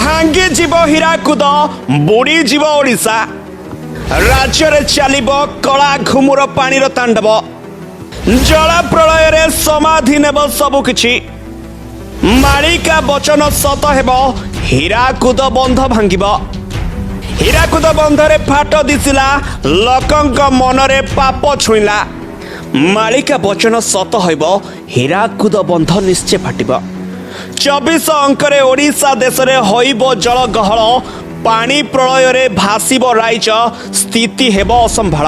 भांगी जीव हीराकुद बुड़ी जीव ओडिशा राज्य रे चलिब कला घुमुर पानीर तांडव जल प्रलय रे समाधि नेब सबुकिछि मालिका वचन सत हेब हीराकुद बंध भांगिब हीराकुद बंधरे फाट दिसिला लोकंक मनरे पाप छुईला मालिका वचन सत होइब हीराकुद बंध निश्चय फाटिब 24 अंकरे ओडिशा देश रे होइब जल गहळ पानी प्रलय रे भासिब राइज स्थिति हेब असंभाळ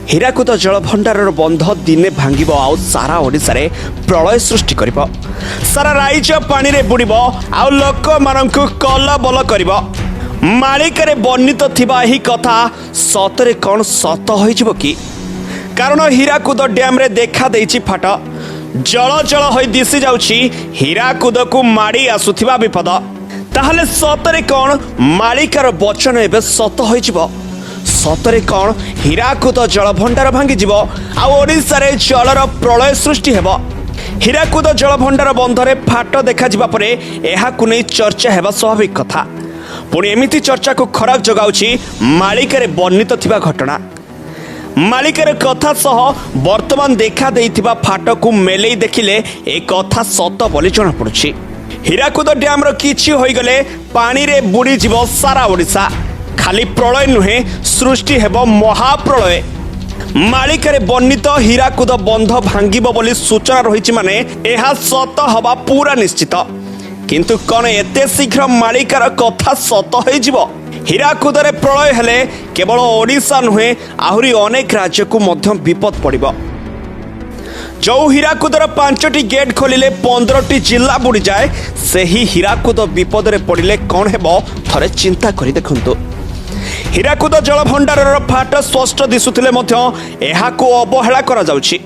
हीराकुद जल भंडारर बंध दिने भांगिब आउ सारा ओडिशा रे प्रलय सृष्टि करिब सारा राइज पानी रे बुडिब आउ लोक मानकु कलबल करिब मालिकारे वर्णित थिबा एही कथा सतरे कोन सत होइजिबो कि कारण हीराकुद डैम रे देखा देइछि फाट जल जल होई दिसी जाउछि हीराकुद को माड़ी आसुथिबा विपद ताहले सतरे कोन मालिकार वचन एबे सत होइजिबो सतरे कोन हीराकुद जल भंडार भांगी जीवो आ ओडिसा रे जलर प्रलय सृष्टि हेबो हीराकुद जल भंडार बंधरे फाट देखा जिबा परे एहाकु नै चर्चा हेबा स्वाभाविक कथा पुणी एमिति चर्चा को खराब जगाउछि मालिकारे वर्णित थिबा घटना मालिकार कथा सह वर्तमान देखा देइथिबा फाट को मेलै देखिले ए कथा सत बोली जଣା पड़ुछि हीराकुद डैम रो किछि होई गले पानी रे बुडी जीव सारा ओडिसा खाली प्रलय नुहे सृष्टि हेब महाप्रलय मालिकारे वर्णित हीराकुद बंध भांगिब बोली सूचना रहिछि माने एहा सत हवा पूरा निश्चित किंतु कौन एते शीघ्र मालिकार कथा सत होई जीव हीराकुद रे प्रलय हेले केवल ओडिशा नुहे आहुरी अनेक राज्य को मध्य विपद पड़िबो जो हीराकुदर 5टी गेट खोलिले 15टी जिला बुड़ी जाए सेही हीराकुद विपद रे पड़िले कौन हेबो थरे चिंता करी देखंतु हीराकुद जल भंडारर फाट स्पष्ट दिसुथिले मध्य एहाको अवहेला करा जाउछि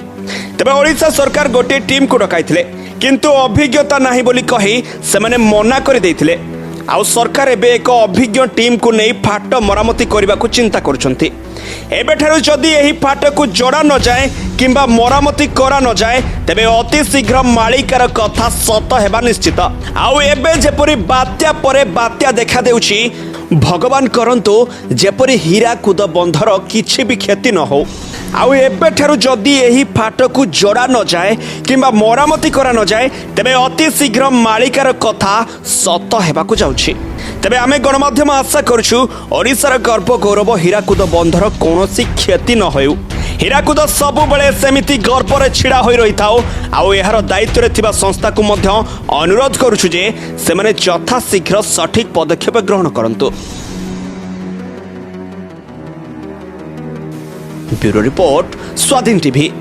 तबे ओडिशा सरकार गोटे टीम को डकाइथिले किंतु अभिज्ञता नाही बोली कही से माने मना कर देइथिले आउ सरकार एबे एक अभिज्ञ टीम को नहीं फाट मरामती करने को चिंता करुछंती एबेठारु जदि एही फाट को जोड़ा न जाए किंबा मरामती करा न जाए तेबे अति शीघ्र मालिकार कथा सत हेबा निश्चित आउ एबे जेपरि बात्या परे बात्या देखा देउछि भगवान करंतु जेपरि हीराकुद बंधर किछि भी क्षति न हो आउ एबेठारु जदि एही फाट को जोड़ा न जाए किंबा मरामती करा न जाए तेबे अति शीघ्र मालिकार कथा सत हेबाकु जाउछि तेबे आमे गणमाध्यम आशा करछु ओडिशार गर्व गौरव हीराकुद बंधर कोनोसी क्षति न होउ हीराकुद सबु बेले सेमिति गर्व रे छिड़ा होई रही थाओ आउ एहार दायित्व रे थिबा संस्था को मध्य अनुरोध करछु जे से माने यथा शीघ्र सठिक पदक्षेप ग्रहण करंतु। ब्यूरो रिपोर्ट स्वाधीन टीवी।